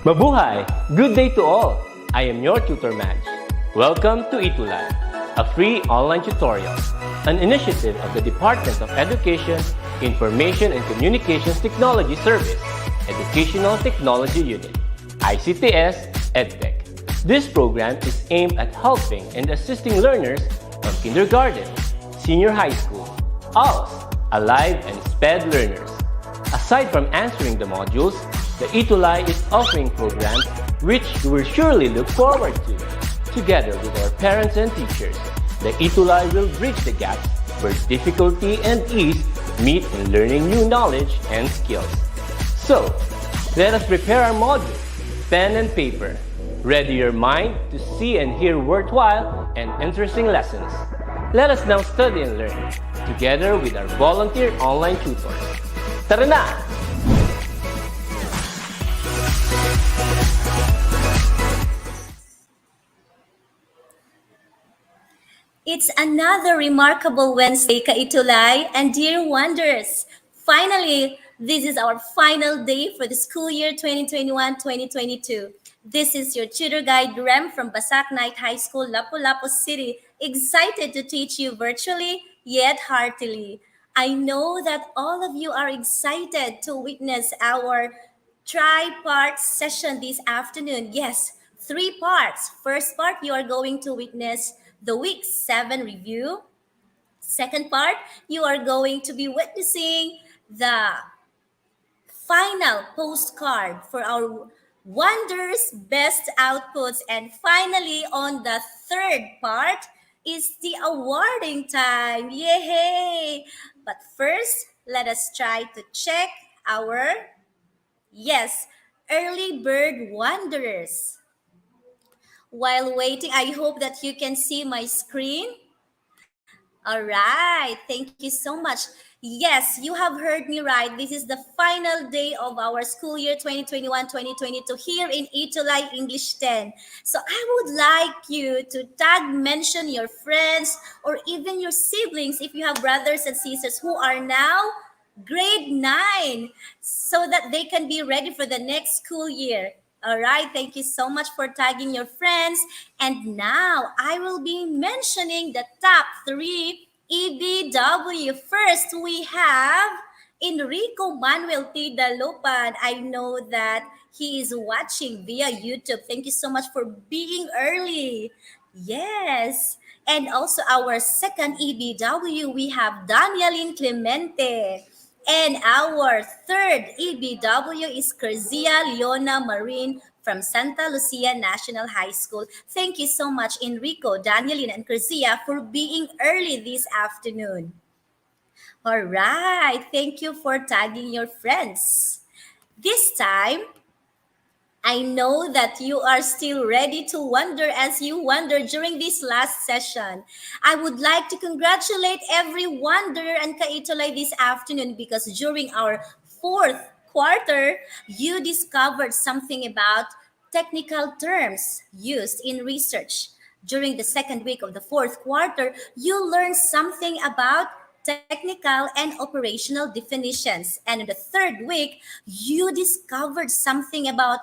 Mabuhay! Good day to all! I am your tutor Madge. Welcome to ETUlay, a free online tutorial, an initiative of the Department of Education, Information and Communications Technology Service, Educational Technology Unit, ICTS EdTech. This program is aimed at helping and assisting learners from kindergarten, senior high school, ALS, Alive and SPED learners. Aside from answering the modules, the ETUlay is offering programs which you will surely look forward to. Together with our parents and teachers, the ETUlay will bridge the gap where difficulty and ease meet in learning new knowledge and skills. So, let us prepare our modules, pen and paper. Ready your mind to see and hear worthwhile and interesting lessons. Let us now study and learn, together with our volunteer online tutors. Tara na! It's another remarkable Wednesday, ETUlay and dear wonders. Finally, this is our final day for the school year 2021-2022. This is your tutor guide, Rem from Basak Knight High School, Lapu-Lapu City, excited to teach you virtually yet heartily. I know that all of you are excited to witness our tri-part session this afternoon. Yes, 3 parts. First part, you are going to witness the week 7 review. Second part, you are going to be witnessing the final postcard for our wonders best outputs. And finally, on the third part is the awarding time. Yay! But first, let us try to check our, yes, early bird wonders. While waiting, I hope that you can see my screen. All right, thank you so much. Yes, you have heard me right. This is the final day of our school year 2021-2022 here in ETUlay English 10. So I would like you to tag mention your friends or even your siblings if you have brothers and sisters who are now grade 9 so that they can be ready for the next school year. All right, thank you so much for tagging your friends. And now I will be mentioning the top 3 EBW. First, we have Enrico Manuel P. Dalupan. I know that he is watching via YouTube. Thank you so much for being early. Yes. And also our second EBW, we have Danielin Clemente. And our third EBW is Kerzia Leona Marin from Santa Lucia National High School. Thank you so much, Enrico, Danielin, and Kerzia, for being early this afternoon. All right, thank you for tagging your friends. This time, I know that you are still ready to wonder as you wonder during this last session. I would like to congratulate every wonder and ETUlay this afternoon because during our 4th quarter, you discovered something about technical terms used in research. During the second week of the 4th quarter, you learned something about technical and operational definitions. And in the third week, you discovered something about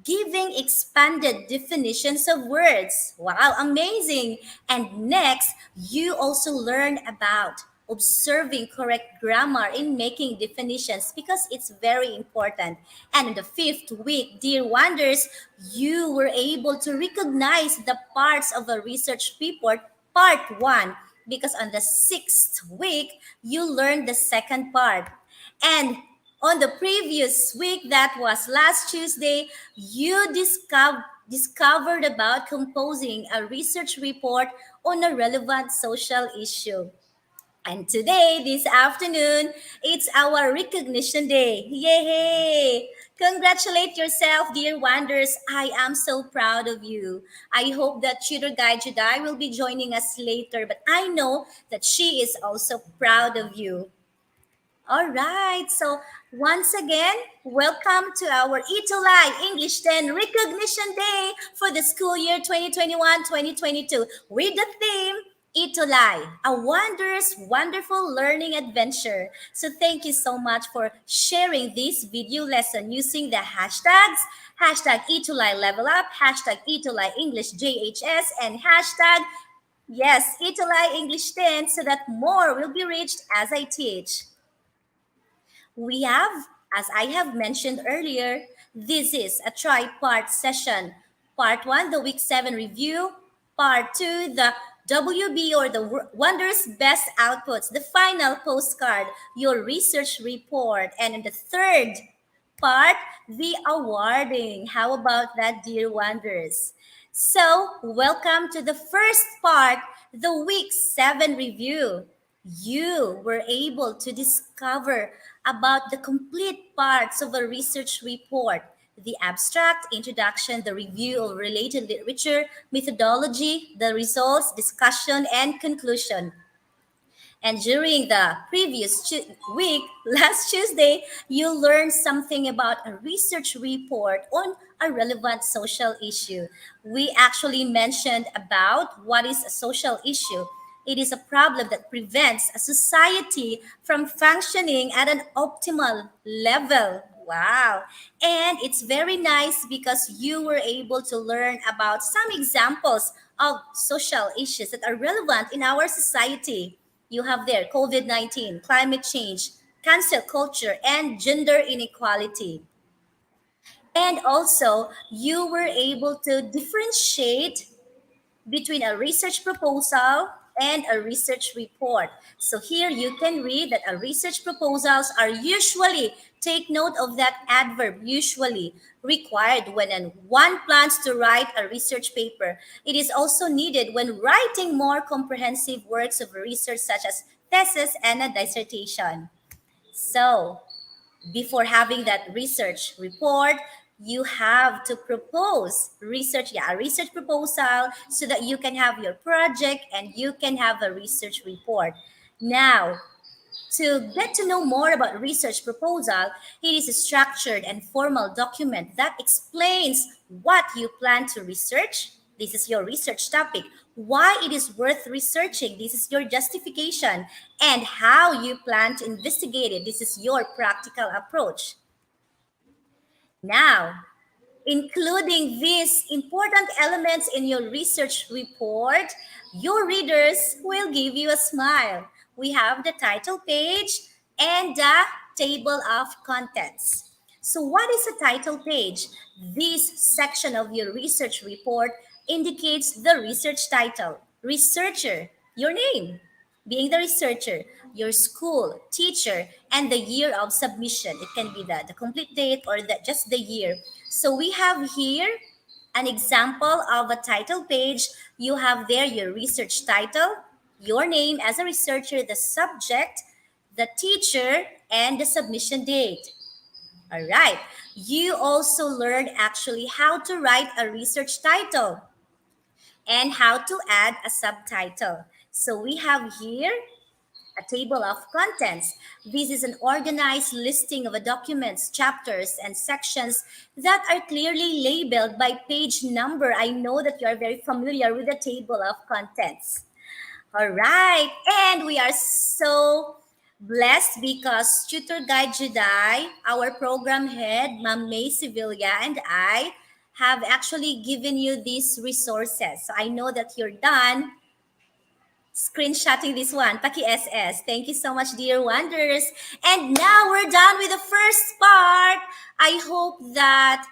giving expanded definitions of words. Wow, amazing. And next, you also learn about observing correct grammar in making definitions because it's very important. And in the 5th week, dear wonders, you were able to recognize the parts of a research report, part 1, because on the 6th week, you learned the second part. And on the previous week, that was last Tuesday, you discovered about composing a research report on a relevant social issue. And today, this afternoon, it's our recognition day. Yay! Congratulate yourself, dear wonders. I am so proud of you. I hope that tutor guide Judai will be joining us later, but I know that she is also proud of you. All right, so once again, welcome to our ETUlay English 10 Recognition Day for the school year 2021-2022 with the theme ETUlay, a wondrous, wonderful learning adventure. So thank you so much for sharing this video lesson using the hashtags, hashtag ETUlay level up, hashtag ETUlay English JHS, and hashtag, yes, ETUlay English 10 so that more will be reached as I teach. We have, as I have mentioned earlier, this is a tri-part session. Part 1, the week 7 review. Part 2, the WB or the Wonders Best Outputs, the final postcard, your research report. And in the third part, the awarding. How about that, dear Wonders? So, welcome to the first part, the week 7 review. You were able to discover about the complete parts of a research report, the abstract, introduction, the review of related literature, methodology, the results, discussion, and conclusion. And during the previous week, last Tuesday, you learned something about a research report on a relevant social issue. We actually mentioned about what is a social issue. It is a problem that prevents a society from functioning at an optimal level. Wow. And it's very nice because you were able to learn about some examples of social issues that are relevant in our society. You have there COVID-19, climate change, cancel culture, and gender inequality. And also, you were able to differentiate between a research proposal and a research report. So here you can read that a research proposals are usually, take note of that adverb, usually required when one plans to write a research paper. It is also needed when writing more comprehensive works of research such as thesis and a dissertation. So before having that research report, you have to propose research, a research proposal so that you can have your project and you can have a research report. Now, to get to know more about research proposal, it is a structured and formal document that explains what you plan to research. This is your research topic. Why it is worth researching. This is your justification. And how you plan to investigate it. This is your practical approach. Now, including these important elements in your research report, your readers will give you a smile. We have the title page and the table of contents. So what is a title page? This section of your research report indicates the research title, researcher, your name, being the researcher, your school, teacher, and the year of submission. It can be the complete date or just the year. So we have here an example of a title page. You have there your research title, your name as a researcher, the subject, the teacher, and the submission date. All right. You also learned actually how to write a research title and how to add a subtitle. So we have here a table of contents. This is an organized listing of the documents, chapters, and sections that are clearly labeled by page number. I know that you are very familiar with the table of contents. All right, and we are so blessed because Tutor Guide Juday, our program head, Ma'am May Sevilla, and I have actually given you these resources. So I know that you're done screenshotting this one. Paki SS. Thank you so much, dear Wonders. And now we're done with the first part. I hope that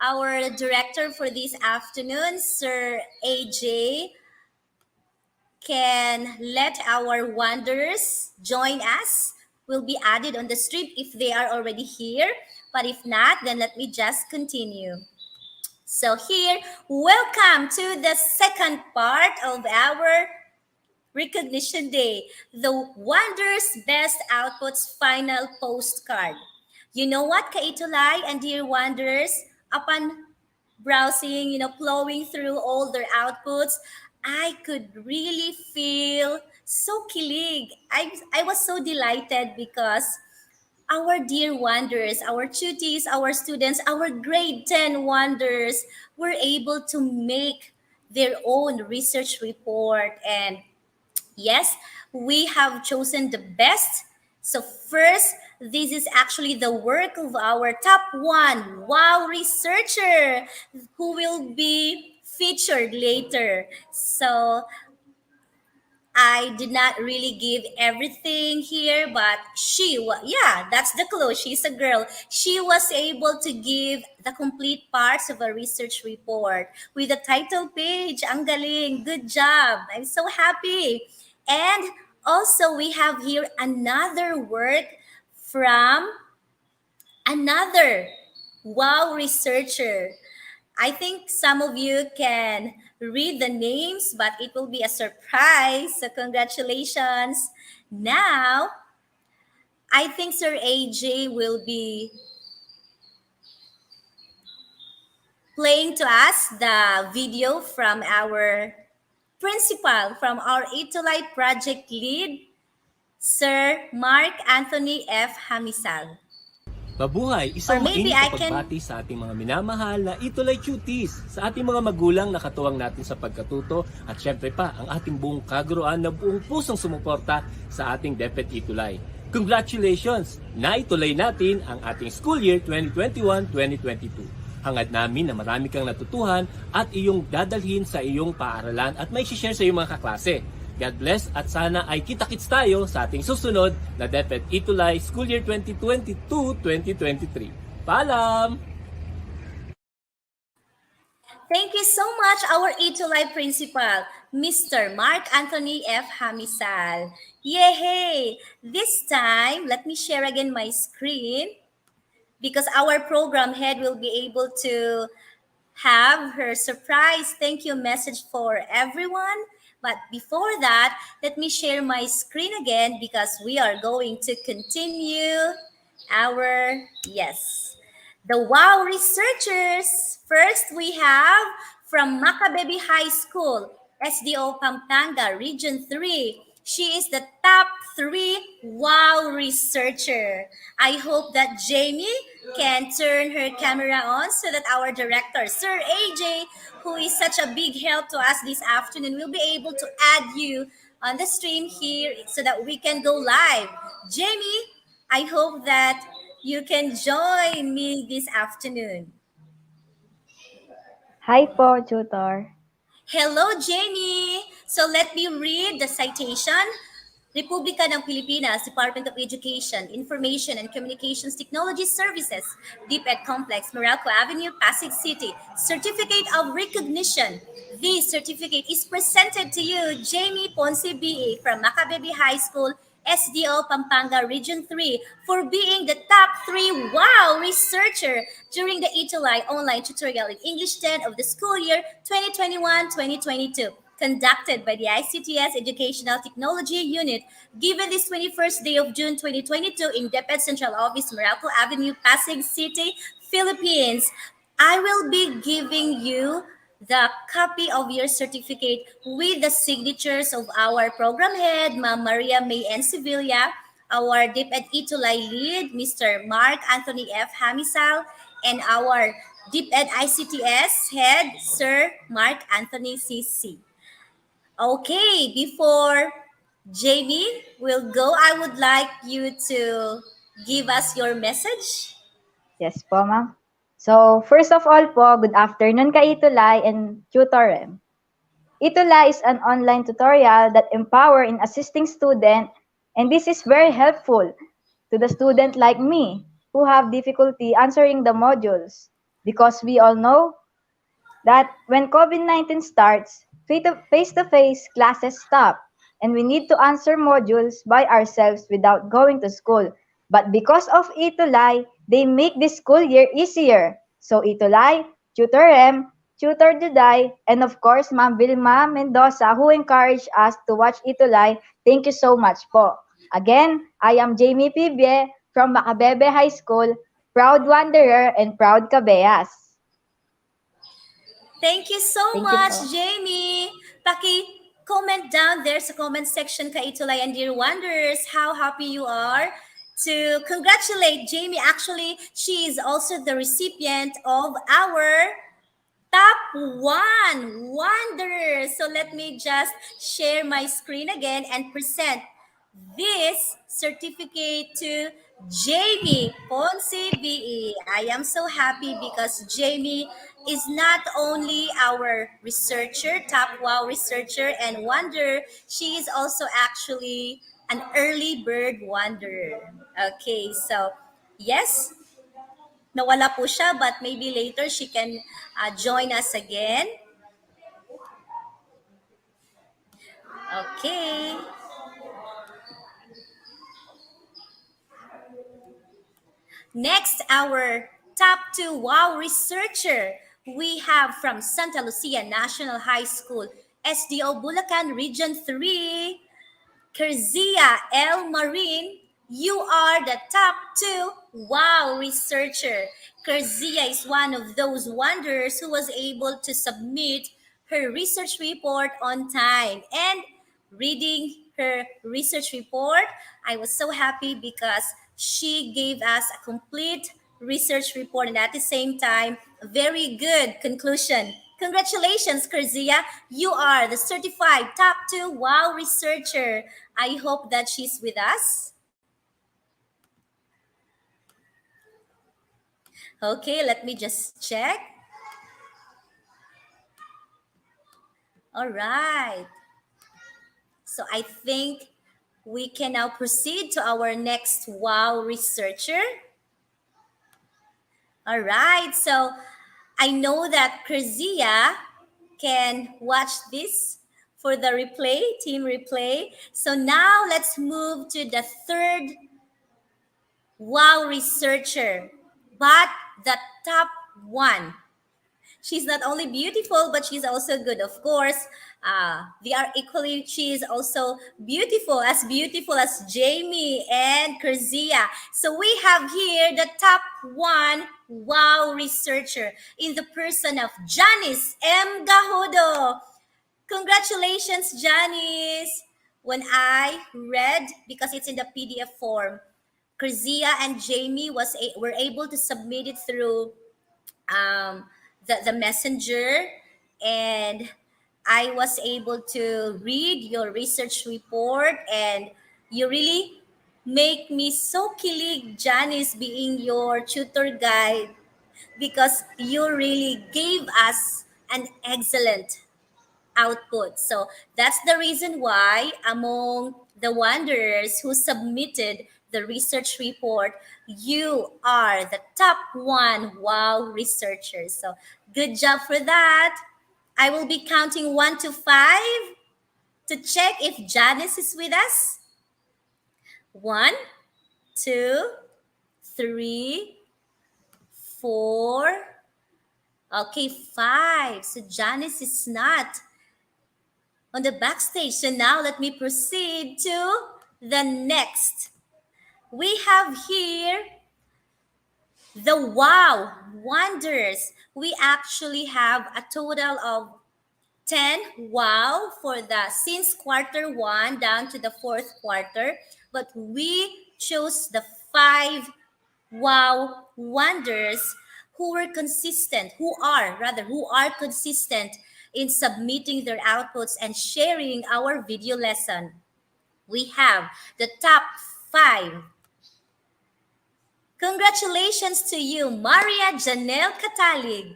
our director for this afternoon, Sir AJ, can let our Wonders join us. Will be added on the stream if they are already here. But if not, then let me just continue. So here, welcome to the second part of our Recognition Day, the Wonders Best Outputs final postcard. You know what, ETUlay and dear Wonders, upon browsing, plowing through all their outputs, I could really feel so kilig. I was so delighted because our dear Wonders, our tutees, our students, our grade 10 Wonders were able to make their own research report. And yes, we have chosen the best. So first, this is actually the work of our top one wow researcher who will be featured later. So I did not really give everything here, but yeah, that's the clue. She's a girl. She was able to give the complete parts of a research report with a title page. Ang galing. Good job. I'm so happy. And also, we have here another work from another wow researcher. I think some of you can read the names, but it will be a surprise. So, congratulations. Now, I think Sir AJ will be playing to us the video from our principal, from our ETUlay project lead, Sir Mark Anthony F. Hamisal. Mabuhay! Or Isang maybe mainit I na can pagbati sa ating mga minamahal na ETUlay cuties, sa ating mga magulang na katuwang natin sa pagkatuto at syempre pa ang ating buong kaguruan na buong pusong sumuporta sa ating DepEd ETUlay. Congratulations! Naituloy natin ang ating school year 2021-2022. Hangad namin na marami kang natutuhan at iyong dadalhin sa iyong paaralan at may share sa iyong mga kaklase. God bless at sana ay kita-kits tayo sa ating susunod na DepEd ETUlay School Year 2022-2023. Paalam! Thank you so much, our ETUlay principal, Mr. Mark Anthony F. Hamisal. Yay! This time, let me share again my screen because our program head will be able to have her surprise thank you message for everyone. But before that, let me share my screen again because we are going to continue our, yes, the wow researchers. First, we have from Macabebe High School, SDO Pampanga, Region 3. She is the top 3 wow researcher. I hope that Jamie can turn her camera on so that our director, Sir AJ, who is such a big help to us this afternoon, will be able to add you on the stream here so that we can go live. Jamie, I hope that you can join me this afternoon. Hi po, tutor. Hello, Jamie! So let me read the citation. Republika ng Pilipinas, Department of Education, Information and Communications Technology Services, DepEd Complex, Meralco Avenue, Pasig City. Certificate of Recognition. This certificate is presented to you, Jamie Ponce BA from Macabebe High School, SDO Pampanga Region 3 for being the top 3 wow researcher during the ETUlay online tutorial in English 10 of the school year 2021-2022 conducted by the ICTS Educational Technology Unit given this 21st day of June 2022 in DepEd Central Office, Meralco Avenue, Pasig City, Philippines. I will be giving you the copy of your certificate with the signatures of our program head, Ma'am Maria May N. Sevilla, our DepEd ETUlay lead, Mr. Mark Anthony F. Hamisal, and our DepEd ICTS head, Sir Mark Anthony CC. Okay, before Jamie will go, I would like you to give us your message. Yes po, ma'am. So, first of all po, good afternoon ka ETUlay and tutorem. ETUlay is an online tutorial that empower in assisting student, and this is very helpful to the student like me who have difficulty answering the modules because we all know that when COVID-19 starts, face-to-face classes stop, and we need to answer modules by ourselves without going to school. But because of ETUlay, they make this school year easier. So ETUlay, Tutor M, Tutor Juday, and of course, Ma'am Vilma Mendoza, who encouraged us to watch ETUlay. Thank you so much po. Again, I am Jamie Pibye from Macabebe High School, proud wanderer and proud kabeas. Thank you so much, Jamie. Paki-comment down there sa comment section ka ETUlay and Dear Wanderers how happy you are to congratulate Jamie. Actually, she is also the recipient of our top one wonder. So let me just share my screen again and present this certificate to Jamie Ponce BE. I am so happy because Jamie is not only our researcher, top wow researcher and wonder, she is also actually an early bird wonder. Okay, so yes, nawala po siya but maybe later she can join us again. Okay. Next, our top two wow researcher we have from Santa Lucia National High School, SDO Bulacan Region 3, Kerzia L. Marin, you are the top two wow researcher. Kerzia is one of those wonders who was able to submit her research report on time. And reading her research report, I was so happy because she gave us a complete research report and at the same time, a very good conclusion. Congratulations, Kerzia. You are the certified top two wow researcher. I hope that she's with us. Okay, let me just check. All right. So I think we can now proceed to our next wow researcher. All right. So I know that Kerzia can watch this for the replay, team replay. So now let's move to the third wow researcher, but the top one. She's not only beautiful, but she's also good. Of course, they are equally, she is also beautiful as Jamie and Kerzia. So we have here the top one wow researcher in the person of Janice M. Gahodo. Congratulations, Janice. When I read, because it's in the PDF form, Kerzia and Jamie were able to submit it through the messenger, and I was able to read your research report, and you really make me so kilig, Janice, being your tutor guide, because you really gave us an excellent output. So that's the reason why among the wanderers who submitted the research report, you are the top one wow researcher. So good job for that. I will be counting 1 to 5 to check if Janice is with us. 1, 2, 3, 4. Okay, 5. So Janice is not on the backstage. So now let me proceed to the next. We have here the wow wonders. We actually have a total of 10 wow for the since quarter 1 down to the fourth quarter, but we chose the 5 wow wonders who are consistent in submitting their outputs and sharing our video lesson. We have the top 5. Congratulations to you, Maria Janelle Catalig.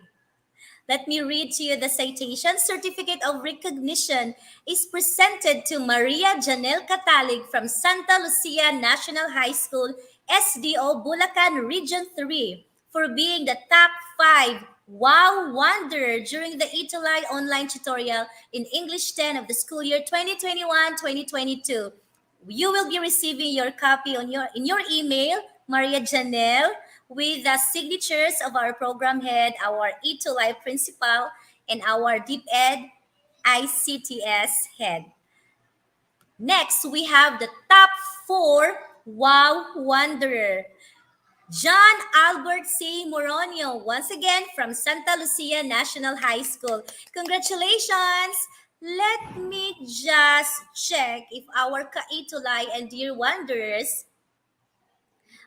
Let me read to you the citation. Certificate of Recognition is presented to Maria Janelle Catalig from Santa Lucia National High School, SDO Bulacan Region 3, for being the top 5 wow wonder during the ETUlay online tutorial in English 10 of the school year 2021-2022. You will be receiving your copy in your email, Maria Janelle, with the signatures of our program head, our ETUlay principal, and our DepEd ICTS head. Next, we have the top 4 wow wanderer. John Albert C. Moronio, once again from Santa Lucia National High School. Congratulations! Let me just check if our Kaitulay and Dear Wanderers,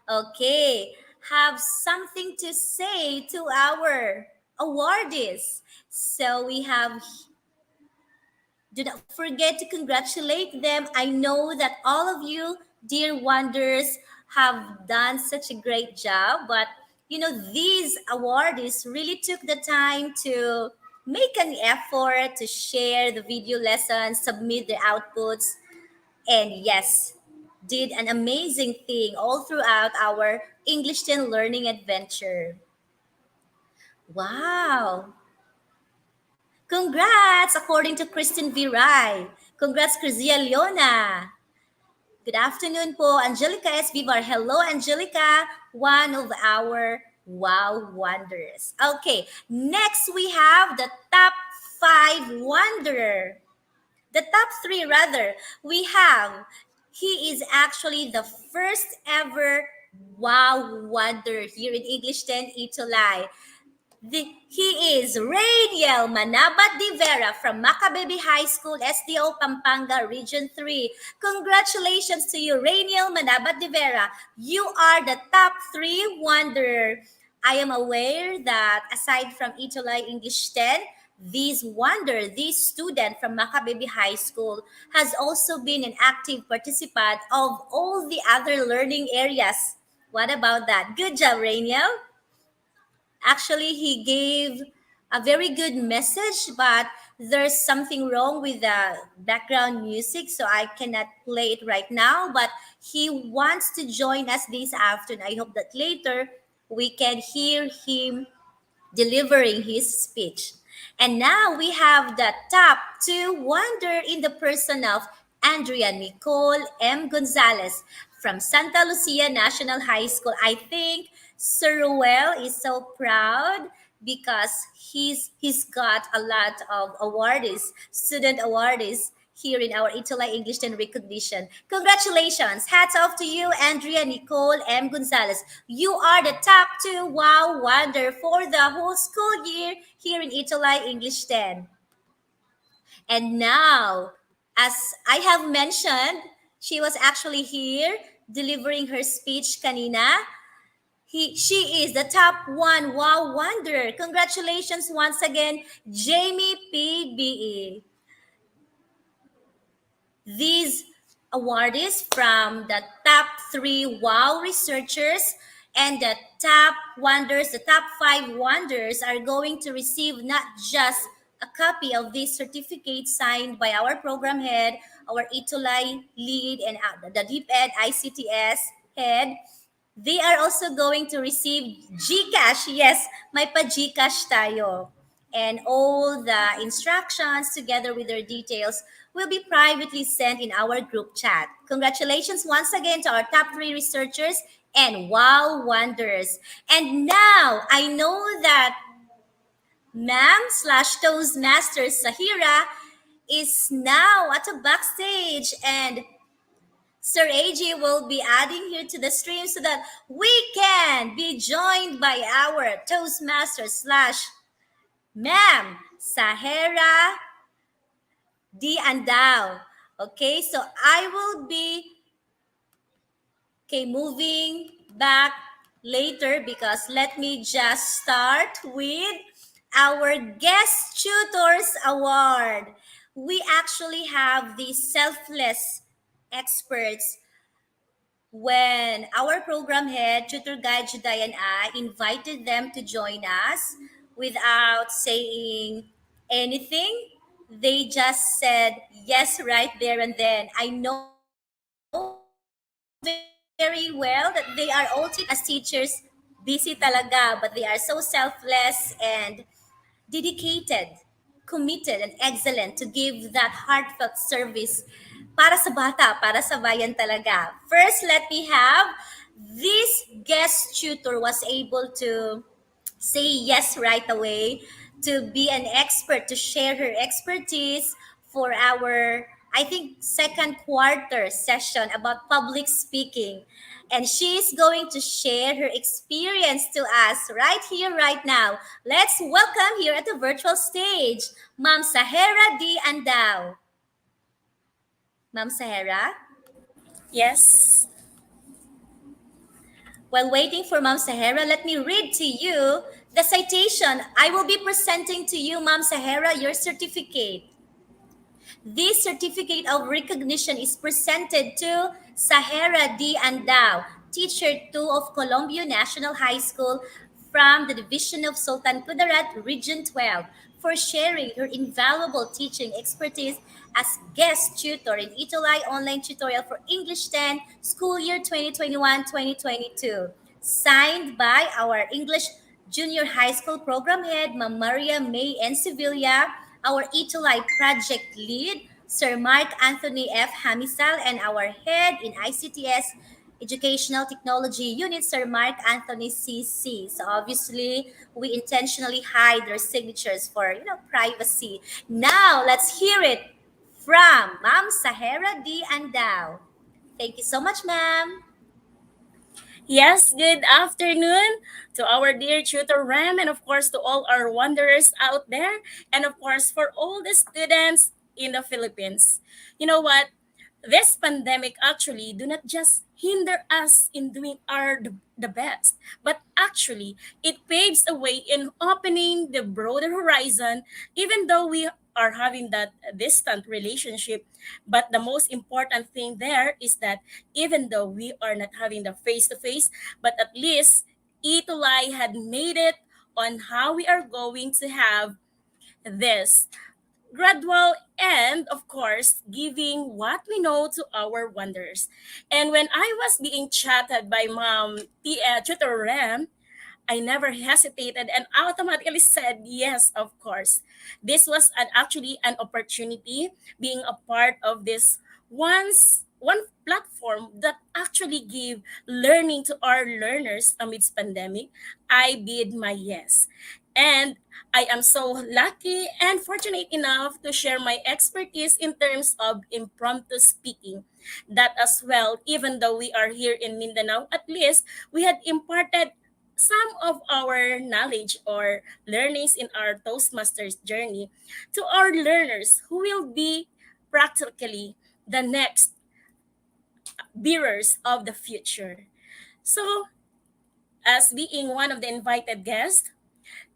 okay, have something to say to our awardees. So we have, do not forget to congratulate them. I know that all of you, dear wonders, have done such a great job. But these awardees really took the time to make an effort to share the video lessons, submit their outputs, and yes, did an amazing thing all throughout our English 10 learning adventure. Wow! Congrats, according to Christine Viray. Congrats, Crizia Leona. Good afternoon po, Angelica S. Vivar. Hello, Angelica, one of our wow wonders. Okay, next we have the top five wonder. The top three, rather. We have, he is actually the first ever wow wonder here in English 10 ETUlay. He is Rainiel Manabat de Vera from Macabebe High School, SDO Pampanga, Region 3. Congratulations to you, Rainiel Manabat de Vera. You are the top three wonder. I am aware that aside from ETUlay English 10, this student from Macabebe High School has also been an active participant of all the other learning areas. What about that? Good job, Rainiel. Actually, he gave a very good message, but there's something wrong with the background music, so I cannot play it right now. But he wants to join us this afternoon. I hope that later we can hear him delivering his speech. And now we have the top two wonder in the person of Andrea Nicole M. Gonzalez from Santa Lucia National High School. I think Sir Ruel is so proud because he's got a lot of awardees, student awardees here in our ETUlay English and recognition. Congratulations. Hats off to you, Andrea Nicole M. Gonzalez. You are the top two wow wonder for the whole school year here in ETUlay English 10. And now, as I have mentioned, she was actually here delivering her speech kanina. She is the top one wow wonder. Congratulations once again, Jamie PBE. These awardees from the top three wow researchers and the top wonders, the top five wonders are going to receive not just a copy of this certificate signed by our program head, our ETUlay lead, and the DepEd ICTS head. They are also going to receive GCash. Yes, may pa GCash tayo. And all the instructions together with their details will be privately sent in our group chat. Congratulations once again to our top three researchers and wow wonders. And now I know that Ma'am slash Toastmaster Sahira is now at the backstage, and Sir AJ will be adding here to the stream so that we can be joined by our Toastmaster slash Ma'am Sahera D. Andao. Okay, so I will be moving back later because let me just start with our Guest Tutors Award. We actually have the selfless experts when our program head, tutor guide Juday, and I invited them to join us without saying anything. They just said yes right there and then. I know very well that they are all teachers as teachers, busy talaga, but they are so selfless and dedicated, committed, and excellent to give that heartfelt service para sa bata, para sa bayan talaga. First, let me have this guest tutor was able to say yes right away to be an expert, to share her expertise for our, I think, second quarter session about public speaking. And she's going to share her experience to us right here, right now. Let's welcome here at the virtual stage, Ma'am Sahera D. Andao. Ma'am Sahera? Yes. While waiting for Ma'am Sahera, let me read to you The citation, I will be presenting to you, Ma'am Sahara, your certificate. This certificate of recognition is presented to Sahara D. Andao, Teacher 2 of Columbia National High School from the Division of Sultan Kudarat, Region 12, for sharing her invaluable teaching expertise as guest tutor in ETUlay online tutorial for English 10 school year 2021-2022. Signed by our English Junior High School Program Head, Ma'am Maria May N. Sevilla, our ETUlay project lead, Sir Mark Anthony F. Hamisal, and our head in ICTS Educational Technology Unit, Sir Mark Anthony CC. So obviously, we intentionally hide their signatures for privacy. Now, let's hear it from Ma'am Sahara D. Andao. Thank you so much, ma'am. Yes, good afternoon to our dear tutor Ram, and of course to all our wanderers out there, and of course for all the students in the Philippines. You know what? This pandemic actually do not just hinder us in doing the best, but actually it paves a way in opening the broader horizon, even though we are having that distant relationship. But the most important thing there is that even though we are not having the face to face, but at least Itulay had made it on how we are going to have this gradual and of course giving what we know to our wonders. And when I was being chatted by tutor Ram, I never hesitated and automatically said yes, of course. This was actually an opportunity being a part of this one platform that actually give learning to our learners amidst pandemic. I bid my yes. And I am so lucky and fortunate enough to share my expertise in terms of impromptu speaking. That as well, even though we are here in Mindanao, at least we had imparted some of our knowledge or learnings in our Toastmasters journey to our learners who will be practically the next bearers of the future. So, as being one of the invited guests,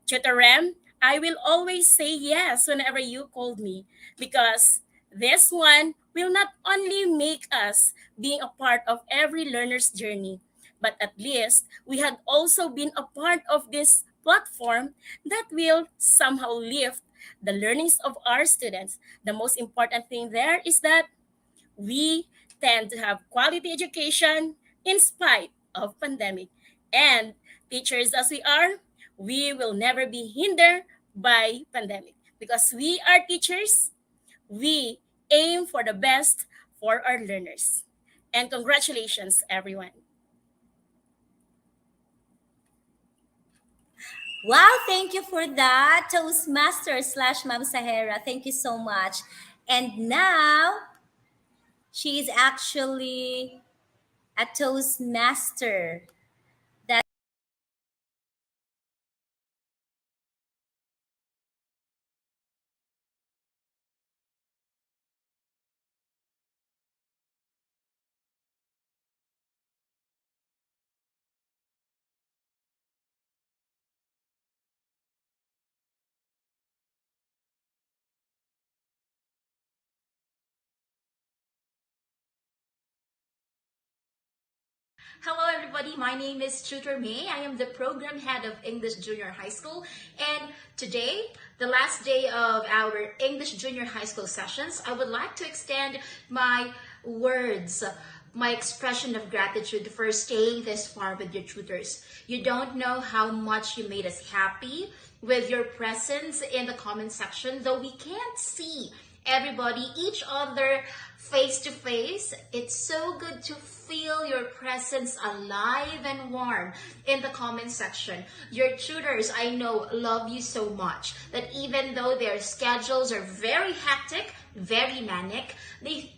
Tutor Rem, I will always say yes whenever you called me because this one will not only make us being a part of every learner's journey, but at least we had also been a part of this platform that will somehow lift the learnings of our students. The most important thing there is that we tend to have quality education in spite of pandemic. And teachers as we are, we will never be hindered by pandemic because we are teachers. We aim for the best for our learners. And congratulations, everyone. Wow, thank you for that, Toastmaster slash Ma'am Sahara. Thank you so much. And now she is actually a Toastmaster. That Hello everybody, my name is Tutor May. I am the program head of English Junior High School, and today, the last day of our English Junior High School sessions, I would like to extend my words, my expression of gratitude for staying this far with your tutors. You don't know how much you made us happy with your presence in the comment section, though we can't see everybody, each other face to face. It's so good to feel your presence alive and warm in the comment section. Your tutors, I know, love you so much that even though their schedules are very hectic, very manic, they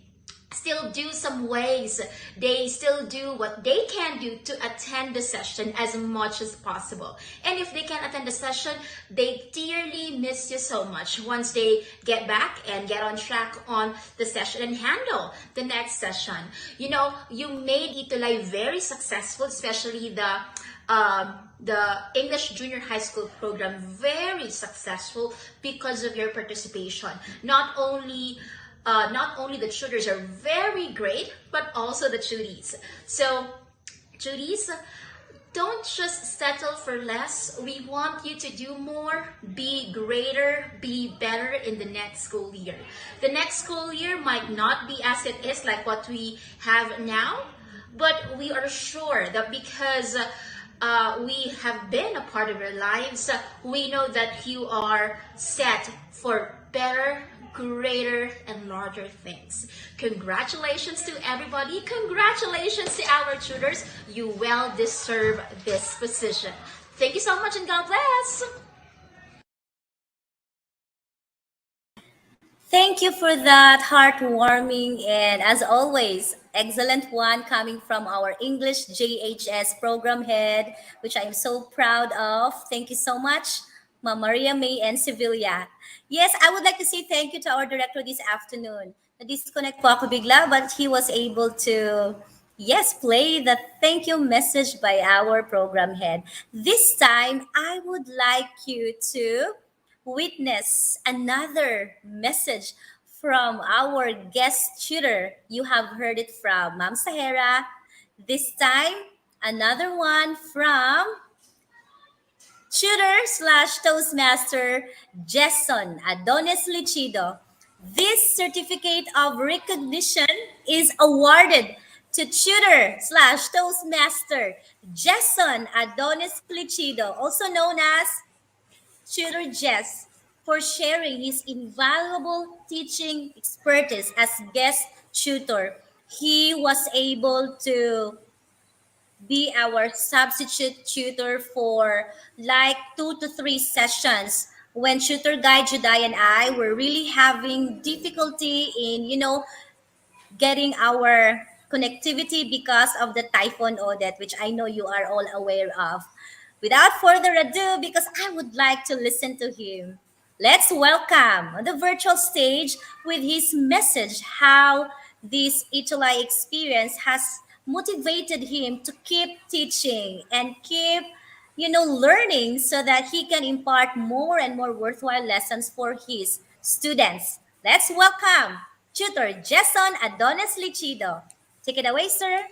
still do some ways. They still do what they can do to attend the session as much as possible. And if they can't attend the session, they dearly miss you so much once they get back and get on track on the session and handle the next session. You know, you made ETUlay very successful, especially the English Junior High School program, very successful because of your participation. Not only the tutors are very great, but also the tuties. So, tuties, don't just settle for less. We want you to do more, be greater, be better in the next school year. The next school year might not be as it is like what we have now, but we are sure that because we have been a part of your lives, we know that you are set for better, greater, and larger things. Congratulations to everybody. Congratulations to our tutors. You well deserve this position. Thank you so much and God bless. Thank you for that heartwarming and, as always, excellent one coming from our English JHS program head, which I'm so proud of. Thank you so much, Ma Maria May and Sevilla. Yes, I would like to say thank you to our director this afternoon. Na-disconnect po ako bigla, but he was able to, yes, play the thank you message by our program head. This time, I would like you to witness another message from our guest tutor. You have heard it from Ma'am Sahara. This time, another one from tutor slash Toastmaster Jason Adonis Lichido. This certificate of recognition is awarded to tutor slash Toastmaster Jason Adonis Lichido, also known as Tutor Jess, for sharing his invaluable teaching expertise as guest tutor. He was able to be our substitute tutor for like 2 to 3 sessions when tutor guy Juday and I were really having difficulty in, getting our connectivity because of the typhoon Odette, which I know you are all aware of. Without further ado, because I would like to listen to him, let's welcome on the virtual stage with his message how this ETUlay experience has motivated him to keep teaching and keep learning so that he can impart more and more worthwhile lessons for his students. Let's welcome tutor Jason Adonis Lichido. Take it away, sir.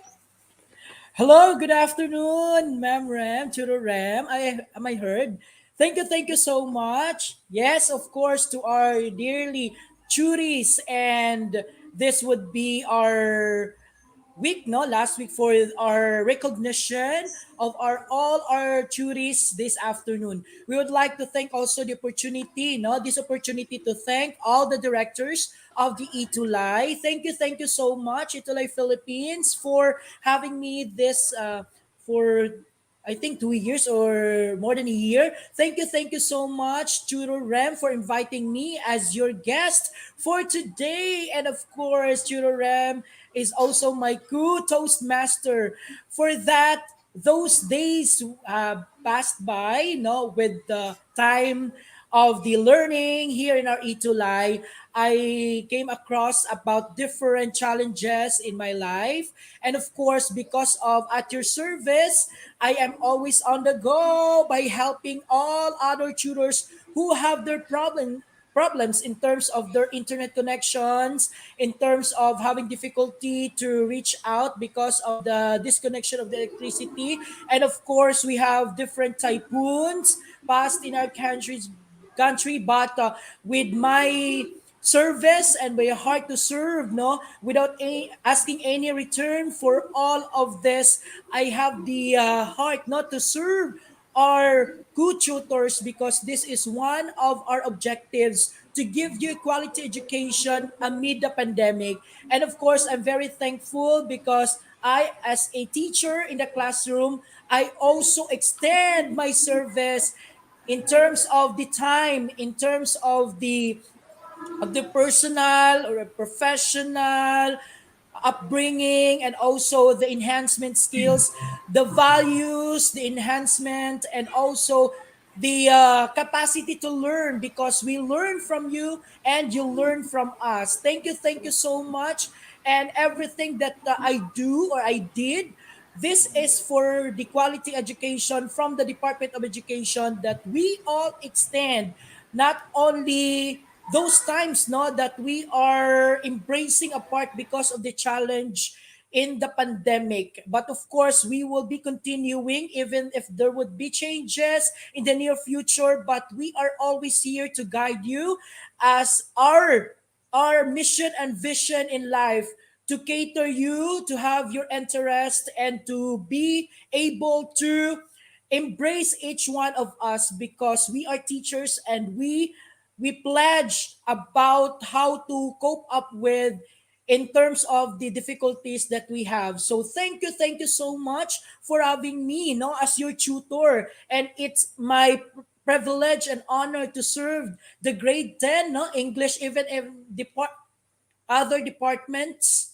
Hello, good afternoon, Ma'am Ram, Tutor Ram. Am I heard? Thank you so much. Yes, of course, to our dearly turies, and this would be our week, no, last week for our recognition of all our turies this afternoon. We would like to thank also the opportunity, no, this opportunity to thank all the directors of the ETUlay. Thank you so much, ETUlay Philippines, for having me this for I think 2 years or more than a year. Thank you so much, Tutor Rem, for inviting me as your guest for today. And of course, Tutor Rem is also my co-toastmaster. For that, those days passed by, no, with the time of the learning here in our ETUlay, I came across about different challenges in my life. And of course, because of At Your Service, I am always on the go by helping all other tutors who have their problems in terms of their internet connections, in terms of having difficulty to reach out because of the disconnection of the electricity. And of course, we have different typhoons passed in our country, but with my service and my heart to serve, no, without asking any return for all of this, I have the heart not to serve our good tutors, because this is one of our objectives, to give you quality education amid the pandemic. And of course, I'm very thankful because I, as a teacher in the classroom, I also extend my service in terms of the time, in terms of the personal or a professional upbringing and also the enhancement skills, the values, the enhancement, and also the capacity to learn, because we learn from you and you learn from us. Thank you so much. And everything that I do or I did, this is for the quality education from the Department of Education that we all extend, not only those times no that we are embracing apart because of the challenge in the pandemic, but of course we will be continuing even if there would be changes in the near future, but we are always here to guide you as our mission and vision in life, to cater you to have your interest and to be able to embrace each one of us, because we are teachers and we pledge about how to cope up with in terms of the difficulties that we have. So thank you so much for having me no as your tutor, and it's my privilege and honor to serve the grade 10 no English, even if other departments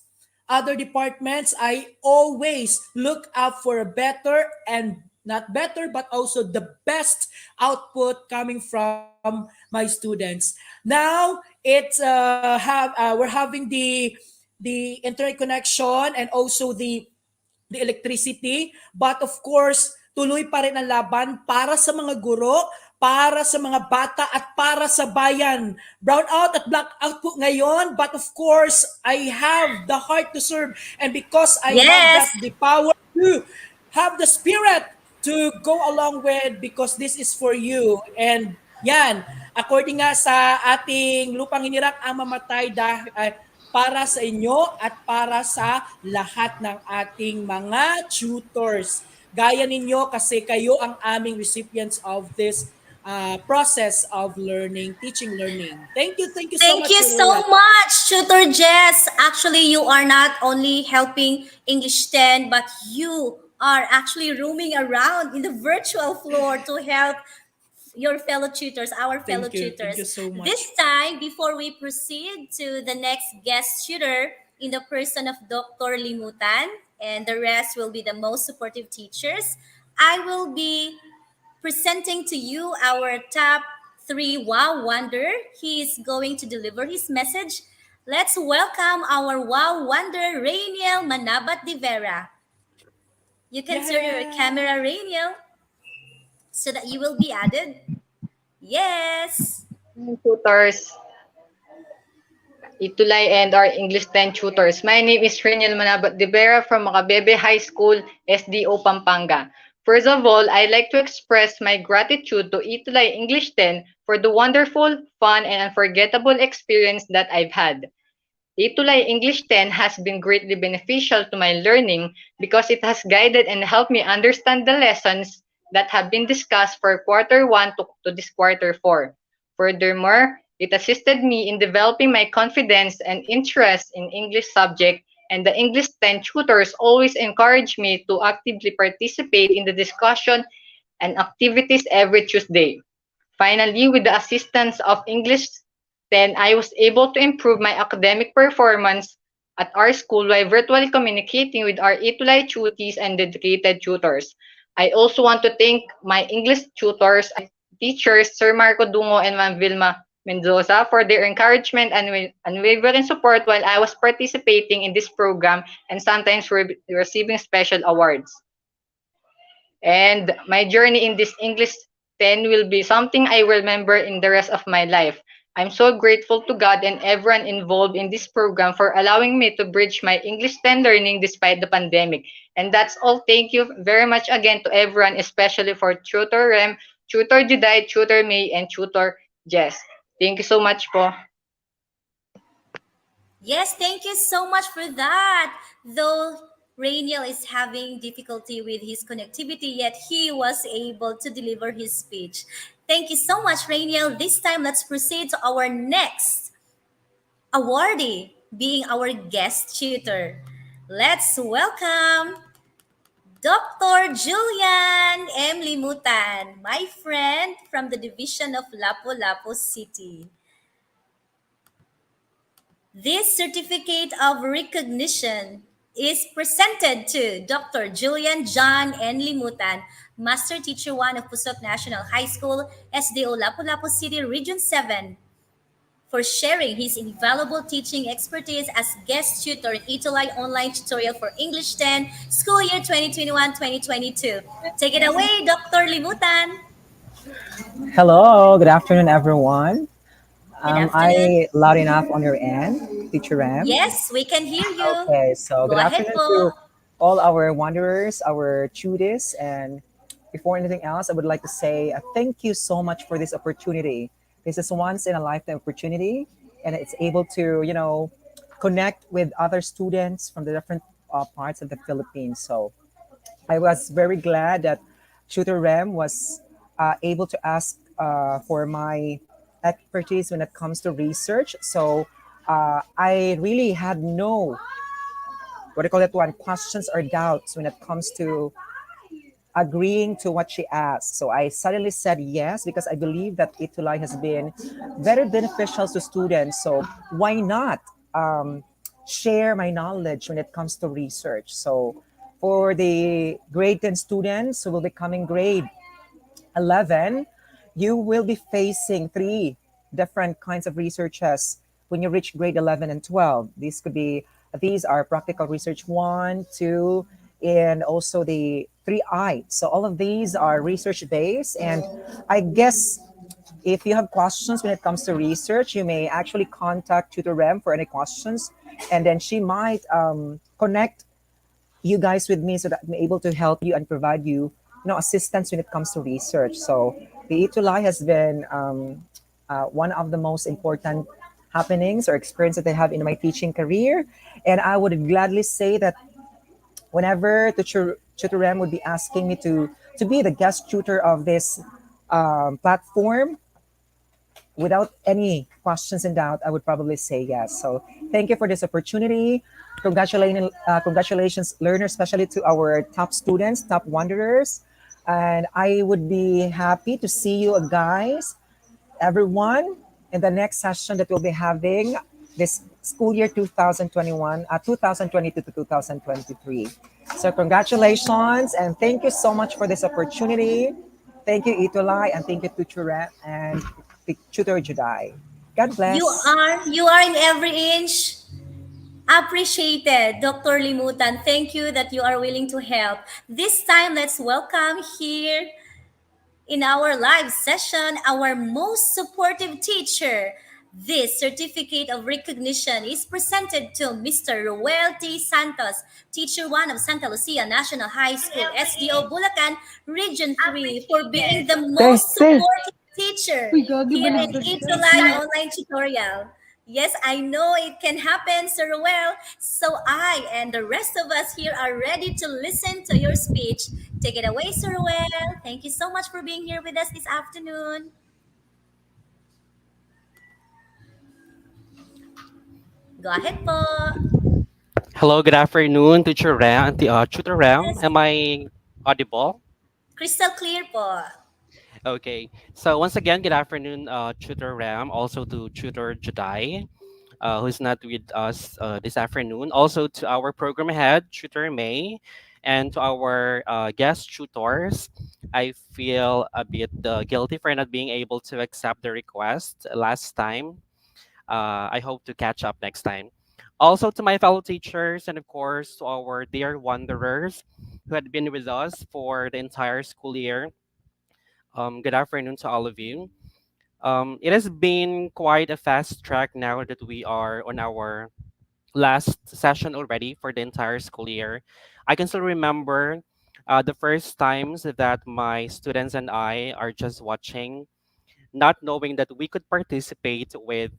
other departments, I always look out for a better, and not better but also the best output coming from my students. Now it's we're having the internet connection and also the electricity. But of course, tuloy pa rin ang laban para sa mga guro, para sa mga bata at para sa bayan. Brown out at black out po ngayon, but of course, I have the heart to serve, and because I have Yes. that the power to have the spirit to go along with, because this is for you. And yan, according nga sa ating lupang hinirak ang mamatay para sa inyo at para sa lahat ng ating mga tutors. Gaya ninyo kasi kayo ang aming recipients of this process of learning, teaching learning. Thank you so Thank much, you Tutor so much, Tutor Jess. Actually, you are not only helping English 10, but you are actually roaming around in the virtual floor to help your fellow tutors, our fellow Thank you tutors. so This much. time, before we proceed to the next guest tutor in the person of Dr. Limutan, and the rest will be the most supportive teachers, I will be presenting to you our top three Wow Wonder. He is going to deliver his message. Let's welcome our Wow Wonder, Rainiel Manabat de Vera. You can turn your Yeah. camera, Rainiel, so that you will be added. Yes. Tutors, ETUlay, and our English 10 tutors. My name is Reniel Manabat de Vera from Macabebe High School, SDO, Pampanga. First of all, I'd like to express my gratitude to ETUlay English 10 for the wonderful, fun, and unforgettable experience that I've had. ETUlay English 10 has been greatly beneficial to my learning because it has guided and helped me understand the lessons that have been discussed for quarter 1 to this quarter 4. Furthermore, it assisted me in developing my confidence and interest in English subject, and the English 10 tutors always encourage me to actively participate in the discussion and activities every Tuesday. Finally, with the assistance of English 10, I was able to improve my academic performance at our school while virtually communicating with our ETUlay tutees and dedicated tutors. I also want to thank my English tutors and teachers, Sir Marco Dungo and Ma'am Vilma Mendoza, for their encouragement and unwavering support while I was participating in this program and sometimes receiving special awards. And my journey in this English 10 will be something I will remember in the rest of my life. I'm so grateful to God and everyone involved in this program for allowing me to bridge my English 10 learning despite the pandemic. And that's all. Thank you very much again to everyone, especially for Tutor Rem, Tutor Juday, Tutor May, and Tutor Jess. Thank you so much po. Yes, thank you so much for that. Though Rainiel is having difficulty with his connectivity, yet he was able to deliver his speech. Thank you so much, Rainiel. This time, let's proceed to our next awardee, being our guest tutor. Let's welcome Dr. Julian M. Limutan, my friend from the division of Lapu-Lapu City. This certificate of recognition is presented to Dr. Julian John N. Limutan, Master Teacher 1 of Pusok National High School, SDO Lapu-Lapu City, Region 7, for sharing his invaluable teaching expertise as guest tutor in ETUlay online tutorial for English 10, school year 2021-2022. Take it away, Dr. Limutan. Hello, good afternoon, everyone. Good Am afternoon. I loud enough on your end, Teacher Ram? Yes, we can hear you. Okay, so Go good ahead afternoon to po. all our wanderers, our tudies, and before anything else, I would like to say thank you so much for this opportunity. This is once in a lifetime opportunity, and it's able to, connect with other students from the different parts of the Philippines. So I was very glad that Tutor Rem was able to ask for my expertise when it comes to research. So I really had no, what do you call it, one, questions or doubts when it comes to agreeing to what she asked. So I suddenly said yes because I believe that ETUlay has been very beneficial to students. So why not share my knowledge when it comes to research? So for the grade 10 students who will be coming grade 11, you will be facing three different kinds of researches when you reach grade 11 and 12. These are practical research one, two, and also the 3I. So all of these are research based. And I guess if you have questions when it comes to research, you may actually contact Tutor Rem for any questions. And then she might connect you guys with me so that I'm able to help you and provide you, assistance when it comes to research. So the ETUlay has been one of the most important happenings or experience that I have in my teaching career. And I would gladly say that whenever the tutorem would be asking me to be the guest tutor of this platform, without any questions and doubt, I would probably say yes. So thank you for this opportunity. Congratulations, learners, especially to our top students, top wanderers. And I would be happy to see you guys, everyone, in the next session that we'll be having this school year 2022 to 2023. So congratulations and thank you so much for this opportunity. Thank you, Itulay, and thank you to Turet and Tutor Judai. God You bless. are you are in every inch appreciated, Dr. Limutan. Thank you that you are willing to help. This time, let's welcome here in our live session our most supportive teacher. This certificate of recognition is presented to Mr. Roel T. Santos, Teacher 1 of Santa Lucia National High School, SDO Bulacan, Region 3, for being the Te, most te. supportive teacher Uy, gagi, here in baligtad siya. ETUlay online tutorial. Yes, I know it can happen, Sir Well. So I and the rest of us here are ready to listen to your speech. Take it away, Sir Well. Thank you so much for being here with us this afternoon. Go ahead po. Hello, good afternoon, Teacher Ram, Tutor Ram. Yes, Am I audible? crystal clear po. Okay. So once again, good afternoon, Tutor Ram, also to Tutor Jedi, who's not with us this afternoon. Also to our program head, Tutor May, and to our guest tutors. I feel a bit guilty for not being able to accept the request last time. I hope to catch up next time. Also to my fellow teachers and of course to our dear wanderers who had been with us for the entire school year. Good afternoon to all of you. It has been quite a fast track now that we are on our last session already for the entire school year. I can still remember the first times that my students and I are just watching, not knowing that we could participate with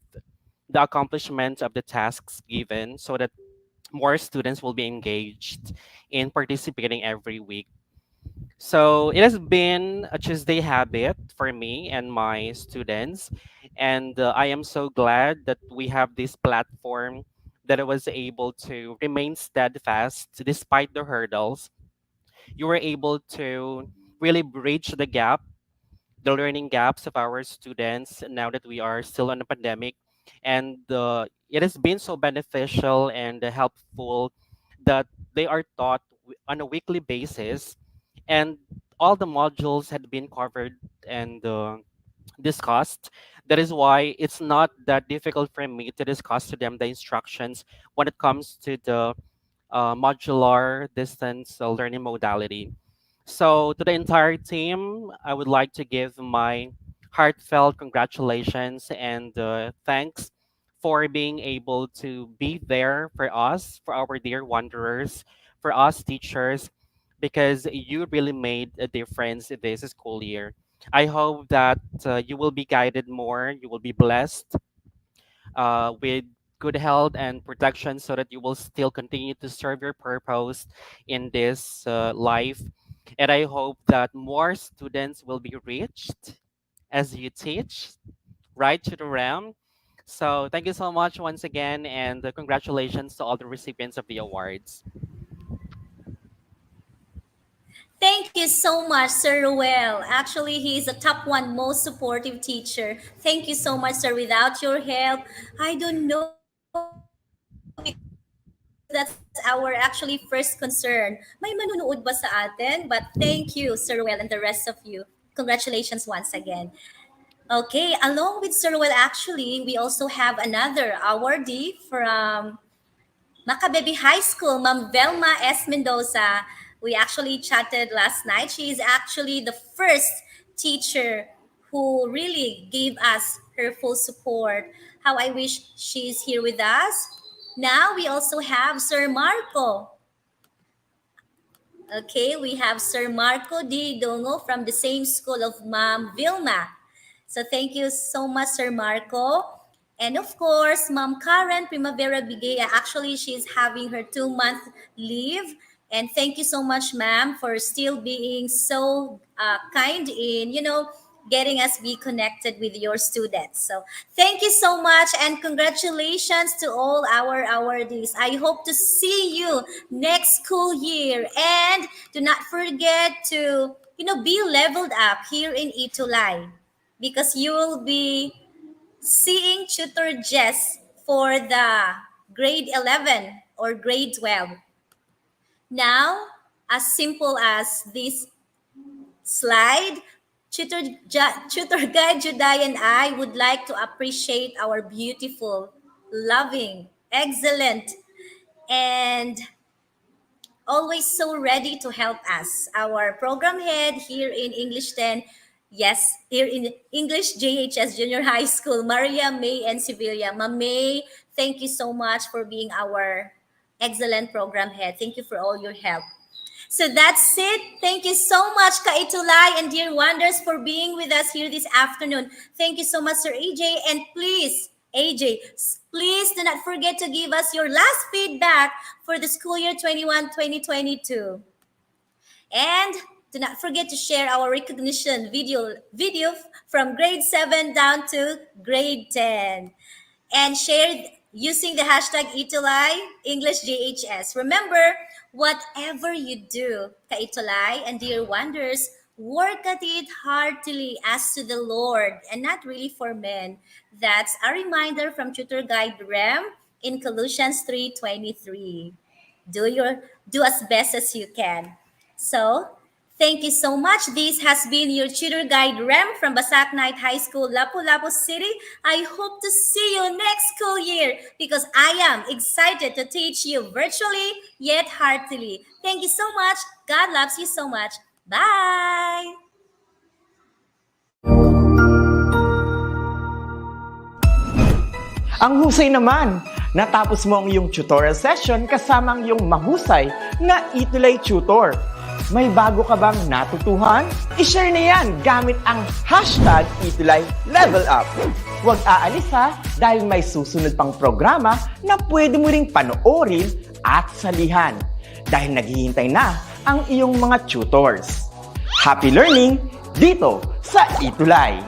the accomplishment of the tasks given so that more students will be engaged in participating every week. So it has been a Tuesday habit for me and my students. And I am so glad that we have this platform that I was able to remain steadfast despite the hurdles. You were able to really bridge the gap, the learning gaps of our students now that we are still on a pandemic. And it has been so beneficial and helpful that they are taught on a weekly basis, and all the modules had been covered and discussed. That is why it's not that difficult for me to discuss to them the instructions when it comes to the modular distance learning modality. So, to the entire team, I would like to give my heartfelt congratulations and thanks for being able to be there for us, for our dear wanderers, for us teachers, because you really made a difference this school year. I hope that you will be guided more, you will be blessed with good health and protection so that you will still continue to serve your purpose in this life. And I hope that more students will be reached as you teach right to the RAM. So thank you so much once again, and congratulations to all the recipients of the awards. Thank you so much, Sir Ruel. Actually, he is a top one most supportive teacher. Thank you so much, sir. Without your help, I don't know, because that's our actually first concern. May manunood ba sa atin? But thank you, Sir Ruel, and the rest of you. Congratulations once again. Okay, along with Sir Ruel, actually, we also have another awardee from Macabebe High School, Ma'am Velma S. Mendoza. We actually chatted last night. She is actually the first teacher who really gave us her full support. How I wish she's here with us. Now we also have Sir Marco. Okay, we have Sir Marco D. Dongo from the same school of Ma'am Vilma. So thank you so much, Sir Marco. And of course, Ma'am Karen Primavera Bigea. Actually, she's having her 2-month leave. And thank you so much, ma'am, for still being so kind in, getting us be connected with your students. So thank you so much, and congratulations to all our awardees. I hope to see you next school year. And do not forget to, be leveled up here in ETUlay, because you will be seeing Tutor Jess for the grade 11 or grade 12. Now, as simple as this slide, Tutor Guide Juday and I would like to appreciate our beautiful, loving, excellent, and always so ready to help us, our program head here in English 10. Yes, here in English JHS Junior High School, Maria May and Sevilla. Ma'am May, thank you so much for being our excellent program head. Thank you for all your help. So that's it. Thank you so much, Kaitulay and Dear Wonders, for being with us here this afternoon. Thank you so much, Sir AJ. And please, AJ, please do not forget to give us your last feedback for the school year 21-2022. And do not forget to share our recognition video from grade 7 down to grade 10. And share using the hashtag ETUlay English JHS. Remember, whatever you do, Kaitulay and Dear Wonders, work at it heartily as to the Lord and not really for men. That's a reminder from Tutor Guide Rem in Colossians 3:23. Do as best as you can. So, thank you so much. This has been your Tutor Guide Rem from Basak Night High School, Lapu-Lapu City. I hope to see you next school year because I am excited to teach you virtually yet heartily. Thank you so much. God loves you so much. Bye! Ang husay naman! Natapos mo ang iyong tutorial session kasama ang iyong mahusay na ETUlay tutor. May bago ka bang natutuhan? I-share na yan gamit ang hashtag ETUlay Level Up. Huwag aalis ha, dahil may susunod pang programa na pwede mo ring panoorin at salihan. Dahil naghihintay na ang iyong mga tutors. Happy learning dito sa ETUlay!